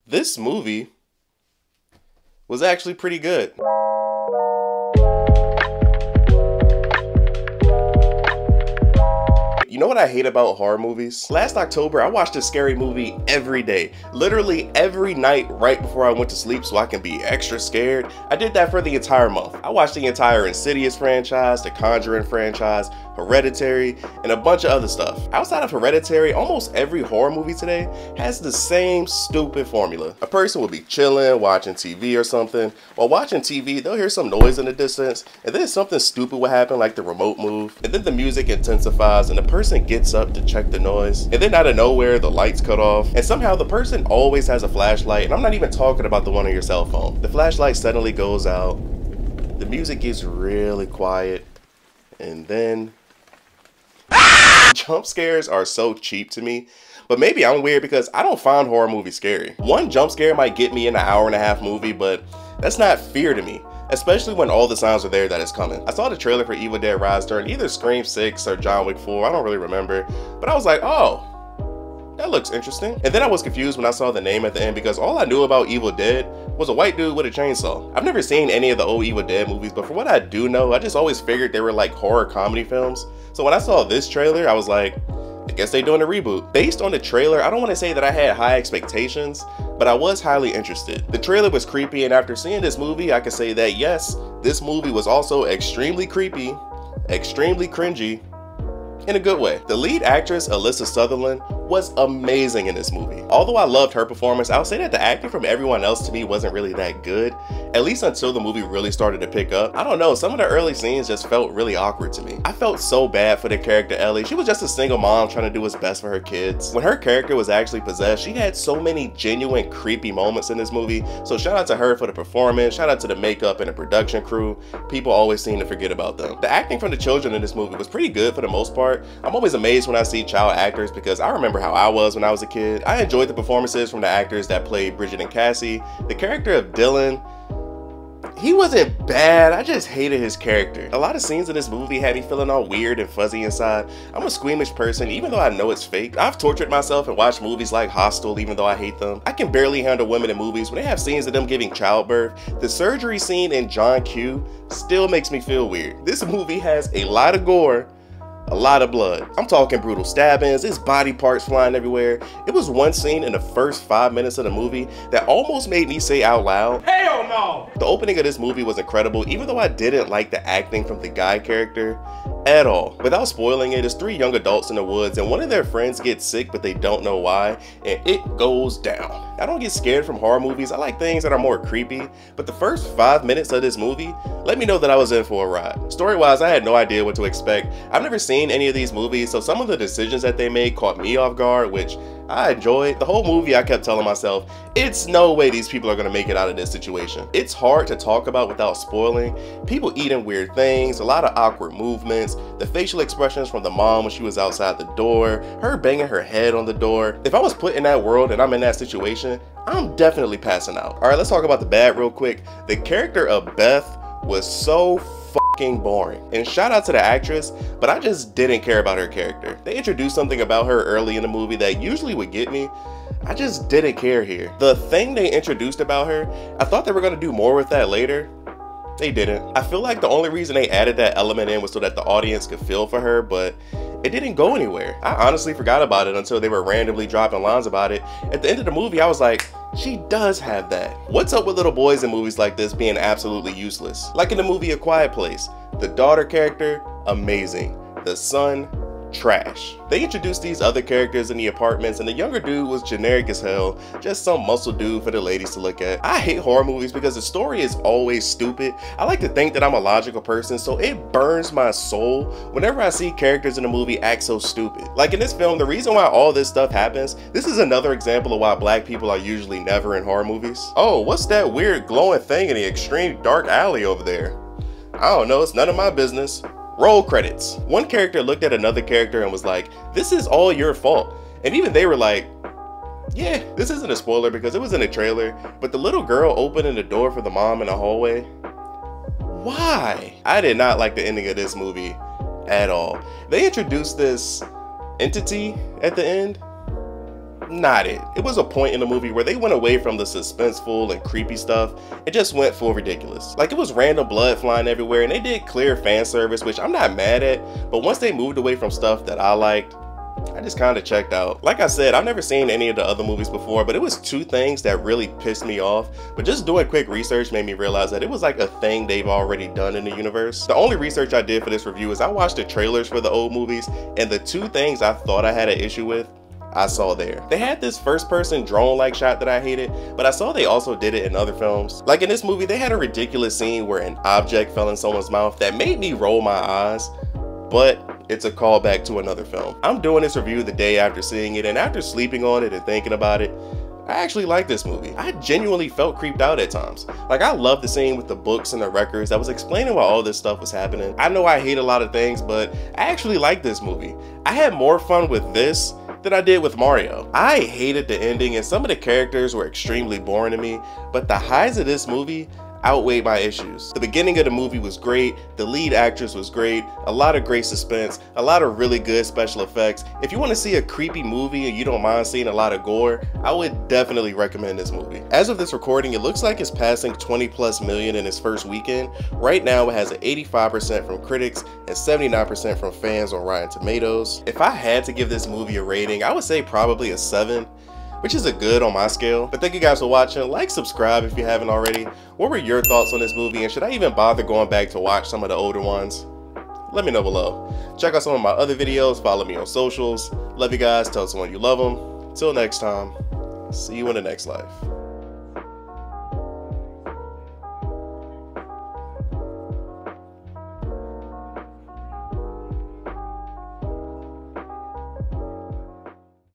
this movie was actually pretty good. You know what I hate about horror movies? Last October, I watched a scary movie every day. Literally every night right before I went to sleep so I can be extra scared. I did that for the entire month. I watched the entire Insidious franchise, the Conjuring franchise, Hereditary, and a bunch of other stuff. Outside of Hereditary, almost every horror movie today has the same stupid formula. A person will be chilling, watching TV or something. While watching TV, they'll hear some noise in the distance, and then something stupid will happen like the remote move, and then the music intensifies and the person gets up to check the noise, and then out of nowhere the lights cut off, and somehow the person always has a flashlight, and I'm not even talking about the one on your cell phone. The flashlight suddenly goes out, the music gets really quiet, and then jump scares are so cheap to me. But maybe I'm weird because I don't find horror movies scary. One jump scare might get me in an hour-and-a-half movie, but that's not fear to me, especially when all the signs are there that it's coming. I saw the trailer for Evil Dead Rise during either Scream 6 or John Wick 4, I don't really remember, but I was like, oh, that looks interesting. And then I was confused when I saw the name at the end because all I knew about Evil Dead was a white dude with a chainsaw. I've never seen any of the old Evil Dead movies, but for what I do know, I just always figured they were like horror comedy films. So when I saw this trailer, I was like, I guess they're doing a reboot. Based on the trailer, I don't want to say that I had high expectations, but I was highly interested. The trailer was creepy, and after seeing this movie, I can say that yes, this movie was also extremely creepy, extremely cringy, in a good way. The lead actress, Alyssa Sutherland, was amazing in this movie. Although I loved her performance, I'll say that the acting from everyone else to me wasn't really that good, at least until the movie really started to pick up. I don't know, some of the early scenes just felt really awkward to me. I felt so bad for the character Ellie. She was just a single mom trying to do what's best for her kids. When her character was actually possessed, she had so many genuine creepy moments in this movie, so shout out to her for the performance, shout out to the makeup and the production crew. People always seem to forget about them. The acting from the children in this movie was pretty good for the most part. I'm always amazed when I see child actors because I remember how I was when I was a kid. I enjoyed the performances from the actors that played Bridget and Cassie. The character of Dylan, he wasn't bad, I just hated his character. A lot of scenes in this movie had me feeling all weird and fuzzy inside. I'm a squeamish person, even though I know it's fake. I've tortured myself and watched movies like Hostel, even though I hate them. I can barely handle women in movies when they have scenes of them giving childbirth. The surgery scene in John Q still makes me feel weird. This movie has a lot of gore, a lot of blood. I'm talking brutal stabbings, there's body parts flying everywhere. It was one scene in the first 5 minutes of the movie that almost made me say out loud, hell no! The opening of this movie was incredible, even though I didn't like the acting from the guy character at all. Without spoiling it, it's 3 young adults in the woods and one of their friends gets sick but they don't know why, and it goes down. I don't get scared from horror movies, I like things that are more creepy, but the first 5 minutes of this movie let me know that I was in for a ride. Story-wise, I had no idea what to expect. I've never seen any of these movies, so some of the decisions that they made caught me off guard, which I enjoyed. The whole movie I kept telling myself, it's no way these people are gonna make it out of this situation. It's hard to talk about without spoiling. People eating weird things, a lot of awkward movements, the facial expressions from the mom when she was outside the door, her banging her head on the door. If I was put in that world and I'm in that situation, I'm definitely passing out. All right, let's talk about the bad real quick. The character of Beth was so fucking boring. And shout out to the actress, but I just didn't care about her character. They introduced something about her early in the movie that usually would get me. I just didn't care here. The thing they introduced about her, I thought they were gonna do more with that later. They didn't. I feel like the only reason they added that element in was so that the audience could feel for her, but it didn't go anywhere. I honestly forgot about it until they were randomly dropping lines about it. At the end of the movie, I was like, she does have that. What's up with little boys in movies like this being absolutely useless? Like in the movie A Quiet Place, the daughter character, amazing. The son, trash. They introduced these other characters in the apartments and the younger dude was generic as hell, just some muscle dude for the ladies to look at. I hate horror movies because the story is always stupid. I like to think that I'm a logical person, so it burns my soul whenever I see characters in a movie act so stupid. Like in this film, the reason why all this stuff happens, this is another example of why black people are usually never in horror movies. Oh, what's that weird glowing thing in the extreme dark alley over there? I don't know, it's none of my business. Roll credits. One character looked at another character and was like, this is all your fault. And even they were like, yeah, this isn't a spoiler because it was in a trailer, but the little girl opening the door for the mom in the hallway, why? I did not like the ending of this movie at all. They introduced this entity at the end. not it. It was a point in the movie where they went away from the suspenseful and creepy stuff and just went full ridiculous. Like, it was random blood flying everywhere, and they did clear fan service, which I'm not mad at, but once they moved away from stuff that I liked, I just kind of checked out. Like I said, I've never seen any of the other movies before, but it was two things that really pissed me off. But just doing quick research made me realize that it was like a thing they've already done in the universe. The only research I did for this review is I watched the trailers for the old movies, and the two things I thought I had an issue with, I saw there. They had this first-person drone-like shot that I hated, but I saw they also did it in other films. Like in this movie, they had a ridiculous scene where an object fell in someone's mouth that made me roll my eyes, but it's a callback to another film. I'm doing this review the day after seeing it, and after sleeping on it and thinking about it, I actually like this movie. I genuinely felt creeped out at times. Like, I love the scene with the books and the records that was explaining why all this stuff was happening. I know I hate a lot of things, but I actually like this movie. I had more fun with this than I did with Mario. I hated the ending, and some of the characters were extremely boring to me, but the highs of this movie outweighed my issues. The beginning of the movie was great, the lead actress was great, a lot of great suspense, a lot of really good special effects. If you want to see a creepy movie and you don't mind seeing a lot of gore, I would definitely recommend this movie. As of this recording, it looks like it's passing 20+ million in its first weekend. Right now it has an 85% from critics and 79% from fans on Rotten Tomatoes. If I had to give this movie a rating, I would say probably a 7. Which is a good on my scale. But thank you guys for watching. Like, subscribe if you haven't already. What were your thoughts on this movie, and should I even bother going back to watch some of the older ones? Let me know below. Check out some of my other videos, follow me on socials. Love you guys, tell someone you love them. Till next time, see you in the next life.